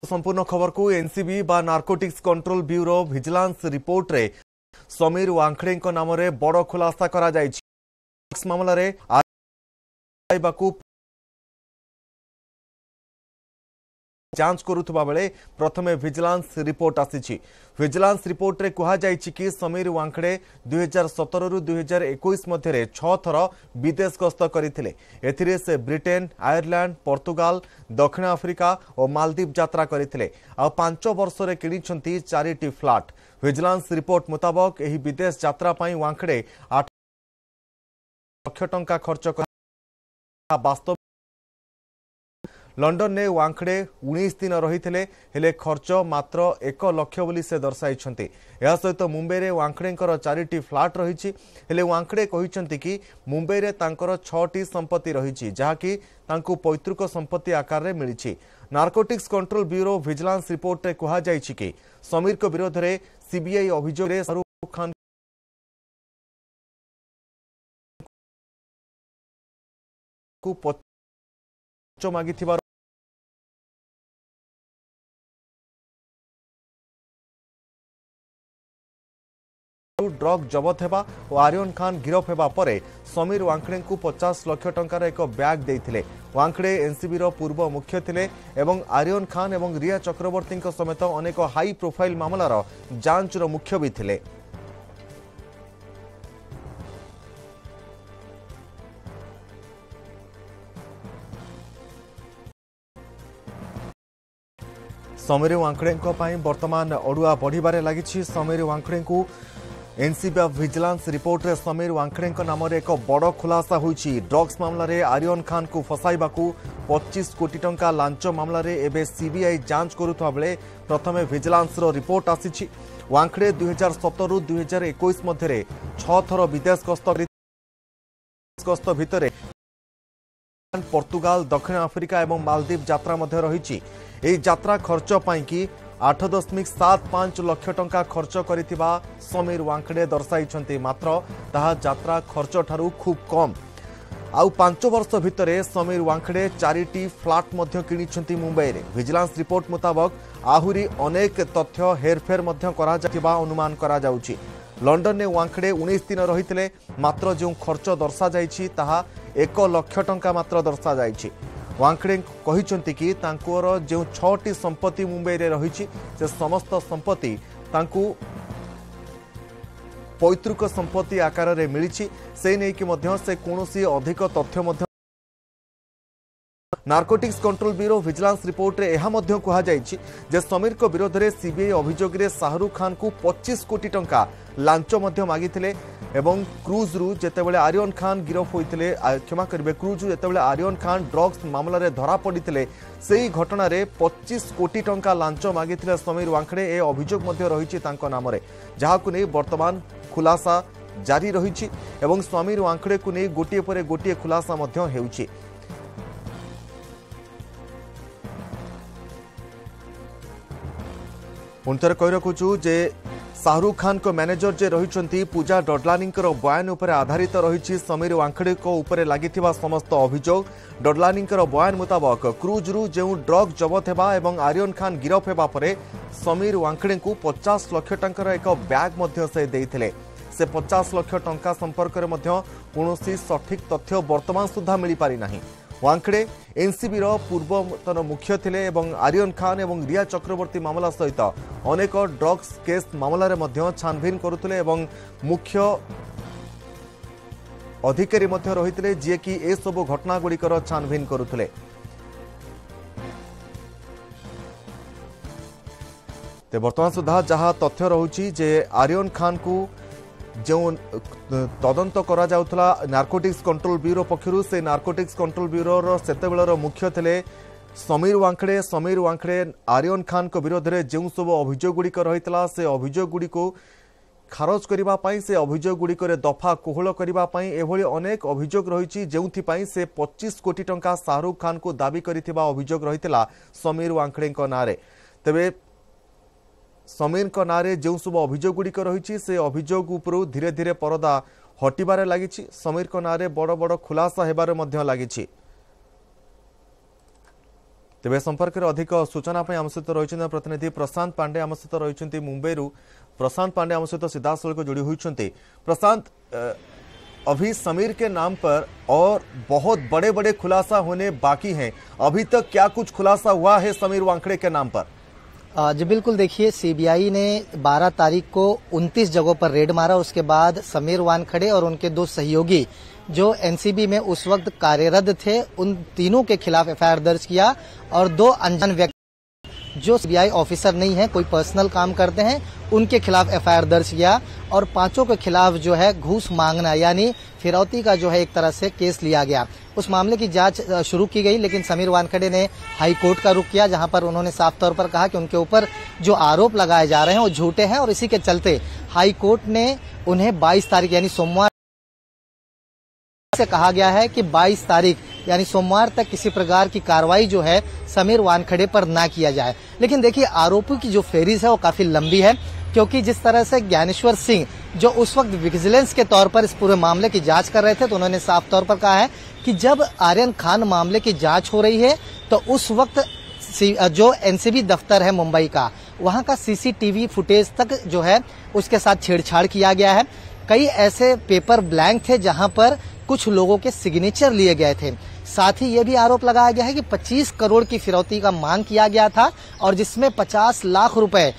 संपूर्ण खबर को एनसीबी बा narcotics control bureau vigilance report रे समीर वांखड़े नाम रे बड़ खुलासा करा जायछि। मामला रे आइबाकू जांच करुवा बेले प्रथमे विजिलेंस रिपोर्ट आसी। विजिलेंस रिपोर्ट रे कहा जायछि कि समीर वांखड़े 2017 रु 2021 मध्य 6 थर विदेश गस्त करथिले। एथिरे से ब्रिटेन, आयरलैंड, पोर्तुगाल, दक्षिण आफ्रिका और मालदीव यात्रा करथिले। आ 5 वर्ष रे किनिछंती 4टी फ्लैट। विजिलेंस रिपोर्ट मुताबक एही विदेश यात्रा पई वांखड़े 8 लाख टंका खर्च कर वास्तव लंडन ने वांखड़े 19 दिन रही हेले खर्च मात्र 1 लाख बोली से दर्शाई। यह सहित मुंबई रे वांखड़े 4टी फ्लैट रही हेले वांखड़े कहिसंती कि मुंबई रे तांकर 6टी संपत्ति रही जहाँकि तांकु पैतृक संपत्ति आकार रे मिली। Narcotics control bureau vigilance report रे कहा जायछि कि समीर को विरोध रे सीबीआई अभियोग रे शाहरुख खान को पच्चो मागिथिबा ड्रग जबत हेबा और आर्यन खान गिरफ हेबा परे समीर वांखड़े को 50 लाख टंकार एक बैग देइथिले। वांखड़े एनसीबी रो पूर्व मुख्य थिले एवं आर्यन खान एवं रिया चक्रवर्ती समेत अनेक हाई प्रोफाइल मामलार जांच रो मुख्य भी थिले। समीर वांखड़े वर्तमान अड़ुआ बढ़िबारे लागिछि। समीर वांखड़े को एनसीबी विजिलेंस रिपोर्ट रे समीर वांखड़े नाम रे एक बड़ खुलासा होइछि। ड्रग्स मामला रे आर्यन खान को फसाइबाकू 25 कोटी टंका लांच मामला रे एबे सीबीआई जांच करुवा बेले प्रथमे विजिलेंस रो रिपोर्ट आसी। वांखड़े 2017 रु 2021 मध्य 6 थर विदेश गस्त भितर पोर्तुगाल, दक्षिण आफ्रिका एवं मालदीव यात्रा मध्य रही। यात्रा खर्च पाई कि 8.75 लाख टंका खर्च करिथिबा समीर वांखड़े दर्शाई। मात्र ताहा यात्रा खर्च ठारू खूब कम। आउ 5 वर्ष भितर समीर वांखड़े 4टी फ्लैट मध्य किनिछंती मुंबई रे। विजिलेंस रिपोर्ट मुताबक आहुरी अनेक तथ्य हेरफेर मध्य करा जाथिबा अनुमान करा जाउछि। लंडन ने वांखड़े 19 दिन रही मात्र जो खर्च दर्शा जाइछि ताहा 1 लाख टंका मात्र दर्शा जाइछि। वांखड़े कहिसंती कि तांकोर जो 6टी संपत्ति मुंबई रे रही से समस्त संपत्ति तांकु पैतृक संपत्ति आकार रे मिली से नहीं कि मध्य से कोनोसी अधिक तथ्य मध्य narcotics control bureau vigilance report रे एहा मध्य कहा जायछि जे समीर को विरोध रे सीबीआई अभियोग रे शाहरुख खान को 25 कोटी टंका लांच मध्य मागिथिले एवं क्रूज रु जेतेबेले आर्यन खान गिरफ होइथिले क्षमा करिवे क्रूज रु जेतेबेले आर्यन खान ड्रग्स मामला रे धरा पड़िथिले सेही घटना रे 25 कोटी टंका लांच मागिथिले समीर वांखड़े। ए अभियोग मध्य रहिछि तांको नाम रे जहाकु नै वर्तमान खुलासा जारी रहिछि एवं समीर वांखड़े को नै गोटिए परे गोटिए खुलासा मध्य हेउछि। पुणिथरे कहि रखुछु जे शाहरुख खान को मैनेजर जे रही पूजा डडलानी बयान उपर आधारित रही समीर वांखड़े को ऊपर लागिथिबा समस्त अभियोग। डडलानी बयान मुताबक क्रूज रु जो ड्रग जबत हेबा एवं आर्यन खान गिरफ हेबा परे समीर वांखड़े को 50 लाख टंकार एक बैग मध्य से देइथिले। से 50 लाख टंका संपर्क में कौनसी सठिक तथ्य वर्तमान सुधा मिल पारि नाही। वांखड़े एनसीबी रो पूर्वतन मुख्य थिले एवं आर्यन खान एवं रिया चक्रवर्ती मामला सहित अनेक ड्रग्स केस मामला रे मध्य छानभिन करुथिले एवं मुख्य अधिकारी मध्य रहिथिले जे कि ए सब घटना गुड़िकर छानभिन करुथिले। ते वर्तमान सुधा जहां तथ्य रहुछि जे आर्यन खान को जो तदंत करा जाउथला नार्कोटिक्स कंट्रोल ब्यूरो पक्षरु से नार्कोटिक्स कंट्रोल ब्यूरो रो सेतेबेलर मुख्य थिले समीर वांखड़े। समीर वांखड़े आर्यन खान को विरोध रे जो सब अभियोग गुड़िक रहितला से अभियोग गुड़ी को खारज करिबा पई से अभियोग गुड़िक रे दफा कोहल करिबा पई एभली अनेक अभियोग रहिछि जेउथि पई से 25 कोटी टंका शाहरुख खान को दाबी करिथिबा अभियोग रहितला समीर वांखड़े को नारे। तबे समीर को नारे जो सब अभियोग गुड़िक रही से अभियोग उपरू धीरे धीरे परदा हटिबारे लागिछि। समीर को नारे बड़ बड़ खुलासा हेबारे मध्य लागिछि। तेज संपर्क में अधिक सूचना आम सहित रही प्रतिनिधि प्रशांत पांडे आम सहित रही मुंबई। प्रशांत पांडे आम सहित सीधासलख जोड़ी होती। प्रशांत, अभी समीर के नाम पर और बहुत बड़े बड़े खुलासा होने बाकी हैं, अभी तक क्या कुछ खुलासा हुआ है समीर वानखेड़े के नाम पर? जी बिल्कुल, देखिए सीबीआई ने 12 तारीख को 29 जगहों पर रेड मारा। उसके बाद समीर वानखेड़े और उनके 2 सहयोगी जो एनसीबी में उस वक्त कार्यरत थे, उन तीनों के खिलाफ एफआईआर दर्ज किया और 2 अनजान व्यक्ति जो सीबीआई ऑफिसर नहीं है, कोई पर्सनल काम करते हैं, उनके खिलाफ एफआईआर दर्ज किया और 5 के खिलाफ जो है घूस मांगना यानी फिरौती का जो है एक तरह से केस लिया गया। उस मामले की जांच शुरू की गई, लेकिन समीर वानखेड़े ने हाई कोर्ट का रुख किया, जहां पर उन्होंने साफ तौर पर कहा कि उनके ऊपर जो आरोप लगाए जा रहे हैं वो झूठे हैं और इसी के चलते हाई कोर्ट ने उन्हें 22 तारीख यानी सोमवार से कहा गया है कि 22 तारीख यानी सोमवार तक किसी प्रकार की कार्रवाई जो है समीर वानखेड़े पर ना किया जाए। लेकिन देखिए, आरोपों की जो फेरिज है वो काफी लंबी है, क्योंकि जिस तरह से ज्ञानेश्वर सिंह जो उस वक्त विजिलेंस के तौर पर इस पूरे मामले की जांच कर रहे थे, तो उन्होंने साफ तौर पर कहा है कि जब आर्यन खान मामले की जांच हो रही है तो उस वक्त जो एनसीबी दफ्तर है मुंबई का, वहां का सीसीटीवी फुटेज तक जो है उसके साथ छेड़छाड़ किया गया है। कई ऐसे पेपर ब्लैंक थे जहां पर कुछ लोगों के सिग्नेचर लिए गए थे। साथ ही ये भी आरोप लगाया गया है कि 25 करोड़ की फिरौती का मांग किया गया था और जिसमें 50 लाख रुपए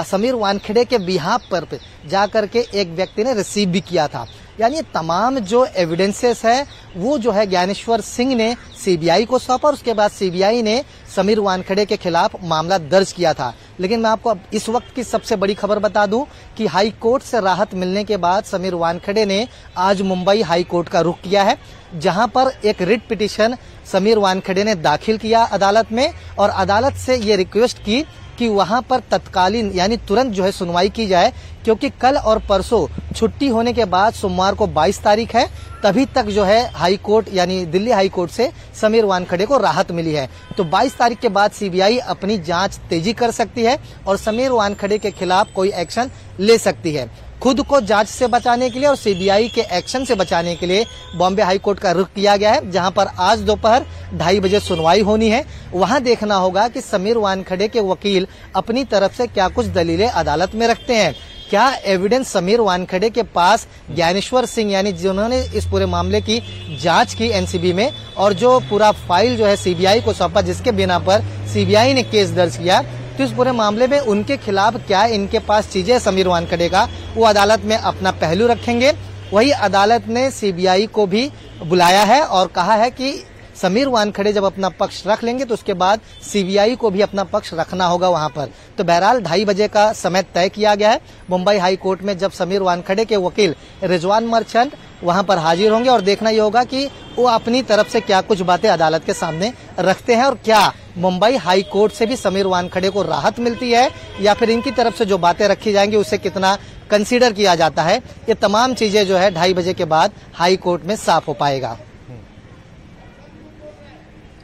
समीर वानखेड़े के बिहाफ पर जाकर के एक व्यक्ति ने रिसीव भी किया था। यानी तमाम जो एविडेंसेस है वो जो है ज्ञानेश्वर सिंह ने सीबीआई को सौंपा और उसके बाद सीबीआई ने समीर वानखेड़े के खिलाफ मामला दर्ज किया था। लेकिन मैं आपको इस वक्त की सबसे बड़ी खबर बता दूं कि हाई कोर्ट से राहत मिलने के बाद समीर वानखेड़े ने आज मुंबई हाई कोर्ट का रुख किया है, जहां पर एक रिट पिटीशन समीर वानखेड़े ने दाखिल किया अदालत में और अदालत से ये रिक्वेस्ट की कि वहां पर तत्कालीन यानी तुरंत जो है सुनवाई की जाए, क्योंकि कल और परसों छुट्टी होने के बाद सोमवार को 22 तारीख है, तभी तक जो है हाई कोर्ट यानी दिल्ली हाई कोर्ट से समीर वानखेड़े को राहत मिली है। तो 22 तारीख के बाद सीबीआई अपनी जांच तेजी कर सकती है और समीर वानखेड़े के खिलाफ कोई एक्शन ले सकती है। खुद को जांच से बचाने के लिए और सीबीआई के एक्शन से बचाने के लिए बॉम्बे हाई कोर्ट का रुख किया गया है, जहां पर आज दोपहर 2:30 बजे सुनवाई होनी है। वहां देखना होगा कि समीर वानखेड़े के वकील अपनी तरफ से क्या कुछ दलीलें अदालत में रखते हैं, क्या एविडेंस समीर वानखेड़े के पास ज्ञानेश्वर सिंह यानी जिन्होंने इस पूरे मामले की जांच की एनसीबी में और जो पूरा फाइल जो है सीबीआई को सौंपा, जिसके बिना पर सीबीआई ने केस दर्ज किया, तो इस पूरे मामले में उनके खिलाफ क्या इनके पास चीजें समीर वानखेड़े का, वो अदालत में अपना पहलू रखेंगे। वही अदालत ने सीबीआई को भी बुलाया है और कहा है कि समीर वानखेड़े जब अपना पक्ष रख लेंगे तो उसके बाद सीबीआई को भी अपना पक्ष रखना होगा वहां पर। तो बहरहाल 2:30 बजे का समय तय किया गया है मुंबई हाई कोर्ट में, जब समीर वानखेड़े के वकील रिजवान मर्चेंट वहां पर हाजिर होंगे और देखना ये होगा कि वो अपनी तरफ से क्या कुछ बातें अदालत के सामने रखते हैं और क्या मुंबई हाई कोर्ट से भी समीर वानखेड़े को राहत मिलती है या फिर इनकी तरफ से जो बातें रखी जाएंगी उसे कितना कंसीडर किया जाता है। ये तमाम चीजें जो है 2:30 बजे के बाद हाई कोर्ट में साफ हो पाएगा।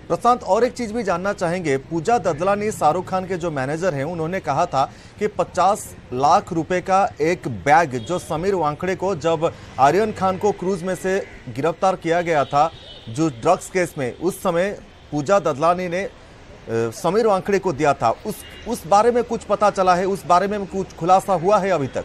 प्रशांत, और एक चीज भी जानना चाहेंगे, पूजा ददलानी शाहरुख खान के जो मैनेजर हैं, उन्होंने कहा था कि 50 लाख रुपए का एक बैग जो समीर वानखेड़े को जब आर्यन खान को क्रूज में से गिरफ्तार किया गया था जो ड्रग्स केस में, उस समय पूजा ददलानी ने समीर वानखेड़े को दिया था। उस बारे में कुछ पता चला है, उस बारे में कुछ खुलासा हुआ है अभी तक?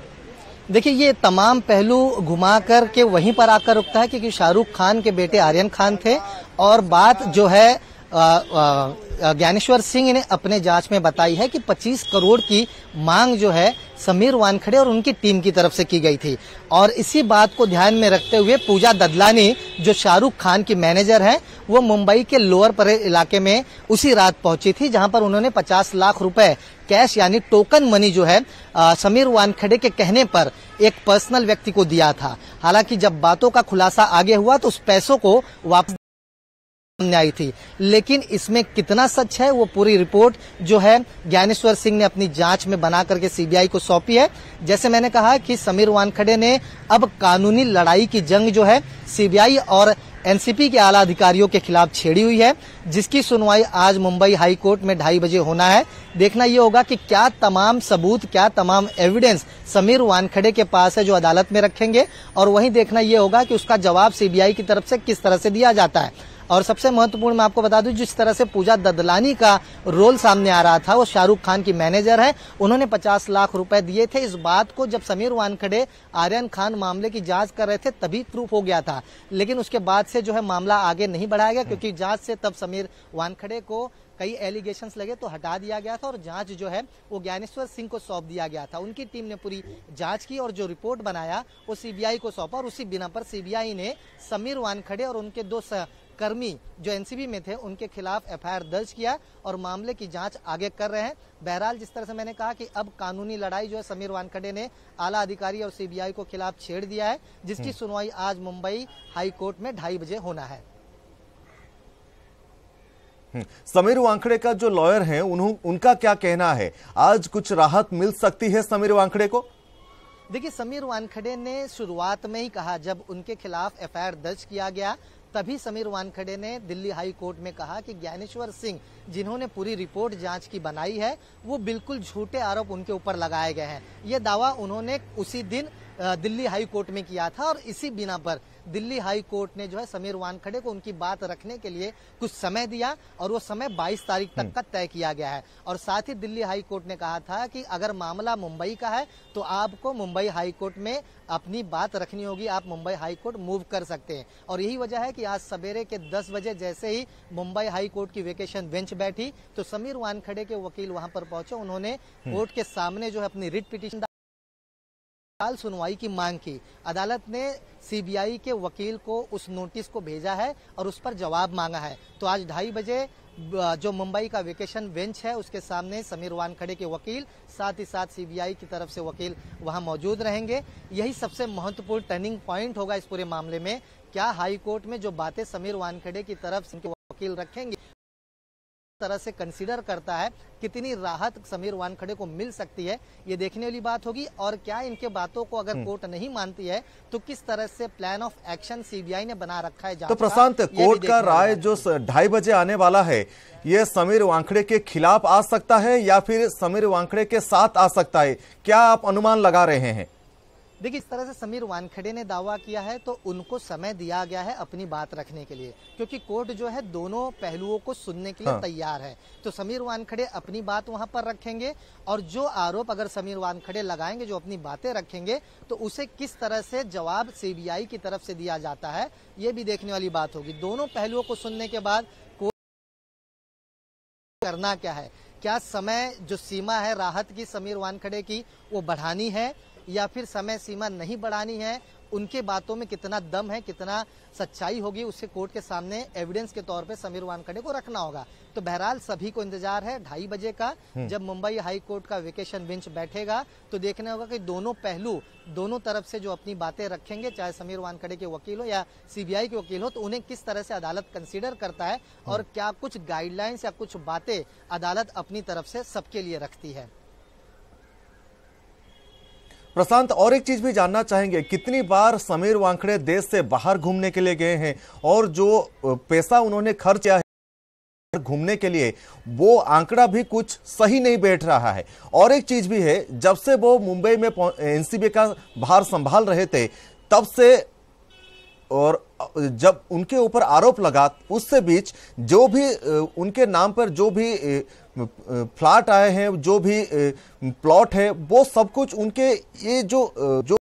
देखिए, ये तमाम पहलू घुमा कर के वहीं पर आकर रुकता है, क्योंकि शाहरुख खान के बेटे आर्यन खान थे और बात जो है ज्ञानेश्वर सिंह ने अपने जांच में बताई है कि 25 करोड़ की मांग जो है समीर वानखेड़े और उनकी टीम की तरफ से की गई थी। और इसी बात को ध्यान में रखते हुए पूजा ददलानी जो शाहरुख खान की मैनेजर हैं, वो मुंबई के लोअर परेल इलाके में उसी रात पहुंची थी, जहां पर उन्होंने 50 लाख रुपए कैश यानी टोकन मनी जो है समीर वानखेड़े के कहने पर एक पर्सनल व्यक्ति को दिया था। हालांकि जब बातों का खुलासा आगे हुआ तो उस पैसों को वापस आई थी, लेकिन इसमें कितना सच है वो पूरी रिपोर्ट जो है ज्ञानेश्वर सिंह ने अपनी जांच में बना करके सीबीआई को सौंपी है। जैसे मैंने कहा कि समीर वानखेड़े ने अब कानूनी लड़ाई की जंग जो है सीबीआई और एनसीपी के आला अधिकारियों के खिलाफ छेड़ी हुई है, जिसकी सुनवाई आज मुंबई हाई कोर्ट में 2:30 बजे होना है। देखना ये होगा कि क्या तमाम सबूत, क्या तमाम एविडेंस समीर वानखेड़े के पास है जो अदालत में रखेंगे, और वहीं देखना ये होगा कि उसका जवाब सीबीआई की तरफ से किस तरह से दिया जाता है। और सबसे महत्वपूर्ण मैं आपको बता दूं, जिस तरह से पूजा ददलानी का रोल सामने आ रहा था, वो शाहरुख खान की मैनेजर है, उन्होंने 50 लाख रुपए दिए थे। इस बात को जब समीर वानखेड़े आर्यन खान मामले की जांच कर रहे थे तभी प्रूफ हो गया था, लेकिन उसके बाद से जो है मामला आगे नहीं बढ़ाया गया, क्योंकि जांच से तब समीर वानखेड़े को कई एलिगेशंस लगे तो हटा दिया गया था और जांच जो है वो ज्ञानेश्वर सिंह को सौंप दिया गया था। उनकी टीम ने पूरी जांच की और जो रिपोर्ट बनाया वो सीबीआई को सौंपा और उसी बिना पर सीबीआई ने समीर वानखेड़े और उनके 2 सहकर्मी जो एनसीबी में थे उनके खिलाफ एफआईआर दर्ज किया और मामले की जांच आगे कर रहे हैं। बहरहाल जिस तरह से मैंने कहा कि अब कानूनी लड़ाई जो है समीर वानखेड़े ने आला अधिकारी और सीबीआई को खिलाफ छेड़ दिया है, जिसकी सुनवाई आज मुंबई हाई कोर्ट में 2:30 बजे होना है। समीर वानखेड़े का जो लॉयर है उनका क्या कहना है? आज कुछ राहत मिल सकती है समीर वानखेड़े को? देखिए, समीर वानखेड़े ने शुरुआत में ही कहा, जब उनके खिलाफ एफआईआर दर्ज किया गया तभी समीर वानखेड़े ने दिल्ली हाई कोर्ट में कहा कि ज्ञानेश्वर सिंह जिन्होंने पूरी रिपोर्ट जांच की बनाई है वो बिल्कुल झूठे आरोप उनके ऊपर लगाए गए हैं। ये दावा उन्होंने उसी दिन दिल्ली हाई कोर्ट में किया था और इसी बिना पर दिल्ली हाई कोर्ट ने जो है समीर वानखेड़े को उनकी बात रखने के लिए कुछ समय दिया और वो समय 22 तारीख तक का तय किया गया है। और साथ ही दिल्ली हाई कोर्ट ने कहा था कि अगर मामला मुंबई का है तो आपको मुंबई हाई कोर्ट में अपनी बात रखनी होगी, आप मुंबई हाई कोर्ट मूव कर सकते हैं। और यही वजह है कि आज सवेरे के 10 बजे जैसे ही मुंबई हाई कोर्ट की वेकेशन बेंच बैठी तो समीर वानखेड़े के वकील वहां पर पहुंचे, उन्होंने कोर्ट के सामने जो है अपनी रिट पिटीशन सुनवाई की मांग की। अदालत ने सीबीआई के वकील को उस नोटिस को भेजा है और उस पर जवाब मांगा है। तो आज 2:30 बजे जो मुंबई का वेकेशन बेंच है उसके सामने समीर वानखेड़े के वकील, साथ ही साथ सीबीआई की तरफ से वकील वहां मौजूद रहेंगे। यही सबसे महत्वपूर्ण टर्निंग पॉइंट होगा इस पूरे मामले में। क्या हाई कोर्ट में जो बातें समीर वानखेड़े की तरफ से वकील रखेंगे तरह से कंसीडर करता है, कितनी राहत समीर वानखेड़े को मिल सकती है, ये देखने वाली बात होगी। और क्या इनके बातों को अगर कोर्ट नहीं मानती है तो किस तरह से प्लान ऑफ एक्शन सीबीआई ने बना रखा है। तो प्रशांत, कोर्ट का राय जो 2:30 बजे आने वाला है, ये समीर वानखेड़े के खिलाफ आ सकता है या फिर समीर वानखेड़े के साथ आ सकता है? क्या आप अनुमान लगा रहे हैं? देखिए, इस तरह से समीर वानखेड़े ने दावा किया है तो उनको समय दिया गया है अपनी बात रखने के लिए, क्योंकि कोर्ट जो है दोनों पहलुओं को सुनने के लिए तैयार है। तो समीर वानखेड़े अपनी बात वहां पर रखेंगे और जो आरोप अगर समीर वानखेड़े लगाएंगे, जो अपनी बातें रखेंगे, तो उसे किस तरह से जवाब सीबीआई की तरफ से दिया जाता है, ये भी देखने वाली बात होगी। दोनों पहलुओं को सुनने के बाद कोर्ट करना क्या है, क्या समय जो सीमा है राहत की समीर वानखेड़े की वो बढ़ानी है या फिर समय सीमा नहीं बढ़ानी है, उनके बातों में कितना दम है, कितना सच्चाई होगी, उससे कोर्ट के सामने एविडेंस के तौर पे समीर वानखेड़े को रखना होगा। तो बहरहाल सभी को इंतजार है 2:30 बजे का, जब मुंबई हाई कोर्ट का वेकेशन बेंच बैठेगा तो देखना होगा कि दोनों पहलू, दोनों तरफ से जो अपनी बातें रखेंगे, चाहे समीर वानखेड़े के वकील हो या सीबीआई के वकील हो, तो उन्हें किस तरह से अदालत कंसीडर करता है और क्या कुछ गाइडलाइंस या कुछ बातें अदालत अपनी तरफ से सबके लिए रखती है। प्रशांत, और एक चीज भी जानना चाहेंगे, कितनी बार समीर वानखेड़े देश से बाहर घूमने के लिए गए हैं और जो पैसा उन्होंने खर्च किया है घूमने के लिए, वो आंकड़ा भी कुछ सही नहीं बैठ रहा है। और एक चीज भी है, जब से वो मुंबई में एनसीबी का भार संभाल रहे थे तब से, और जब उनके ऊपर आरोप लगा उससे बीच जो भी उनके नाम पर जो भी फ्लैट आए हैं, जो भी प्लॉट है, वो सब कुछ उनके ये जो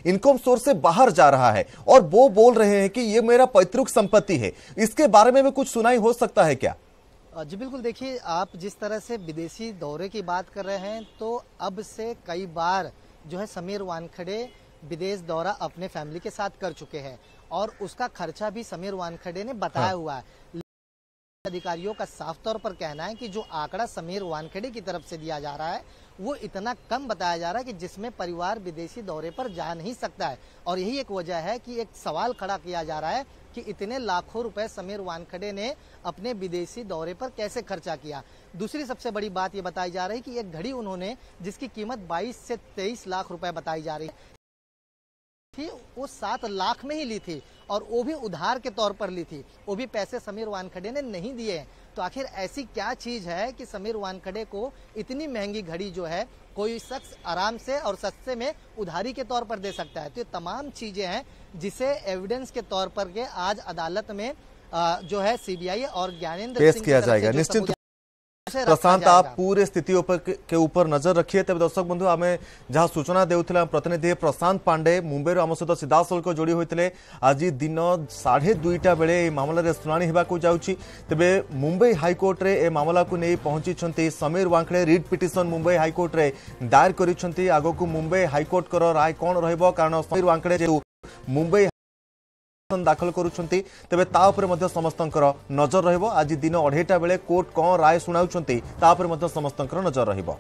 इनकम सोर्स से बाहर जा रहा है और वो बोल रहे हैं कि ये मेरा पैतृक संपत्ति है। इसके बारे में भी कुछ सुनाई हो सकता है क्या? जी बिल्कुल, देखिए, आप जिस तरह से विदेशी दौरे की बात कर रहे हैं तो अब से कई बार जो है समीर वानखेड़े विदेश दौरा अपने फैमिली के साथ कर चुके हैं और उसका खर्चा भी समीर वानखेड़े ने बताया हुआ है। अधिकारियों का साफ तौर पर कहना है कि जो आंकड़ा समीर वानखेड़े की तरफ से दिया जा रहा है वो इतना कम बताया जा रहा है कि जिसमें परिवार विदेशी दौरे पर जा नहीं सकता है। और यही एक वजह है कि एक सवाल खड़ा किया जा रहा है कि इतने लाखों रुपए समीर वानखेड़े ने अपने विदेशी दौरे पर कैसे खर्चा किया। दूसरी सबसे बड़ी बात ये बताई जा रही है कि एक घड़ी उन्होंने, जिसकी कीमत 22 से 23 लाख रुपए बताई जा रही थी, वो 7 लाख में ही ली थी और वो भी उधार के तौर पर ली थी, वो भी पैसे समीर वानखेड़े ने नहीं दिए हैं। तो आखिर ऐसी क्या चीज है कि समीर वानखेड़े को इतनी महंगी घड़ी जो है कोई शख्स आराम से और सस्ते में उधारी के तौर पर दे सकता है? तो ये तमाम चीजें हैं जिसे एविडेंस के तौर पर के आज अदालत में जो है सीबीआई और ज्ञानेंद्र पेश सिंह किया की तरफ से जाएगा। जो निश्चित सबूत से प्रशांत रखा आप जाएगा। पूरे स्थिति के ऊपर नजर रखिए। तेज दर्शक बंधु आम जहाँ सूचना देउथिला प्रतिनिधि प्रशांत पांडे मुंबई आम सहित सीधासलख जोड़ी होते आज दिन 2:30 बेले मामलें शुणाणी होगा जाऊँगी। तेबे मुंबई हाइकोर्ट रे ए मामला को नहीं पहुंची Sameer Wankhede writ petition Mumbai high court रे दायर करिसेंती। आगकू मुंबई हाइकोर्ट कर राय कौन रहिबो, कारण समीर वानखेड़े जेतु मुंबई दाखल करुछंती तेबे ता उपरे मध्य समस्तंकर नजर रहिबो। आज दिन 2:30 बेले कोर्ट कौन राय सुनाउछंती ता उपरे मध्य समस्तंकर नजर रहिबो।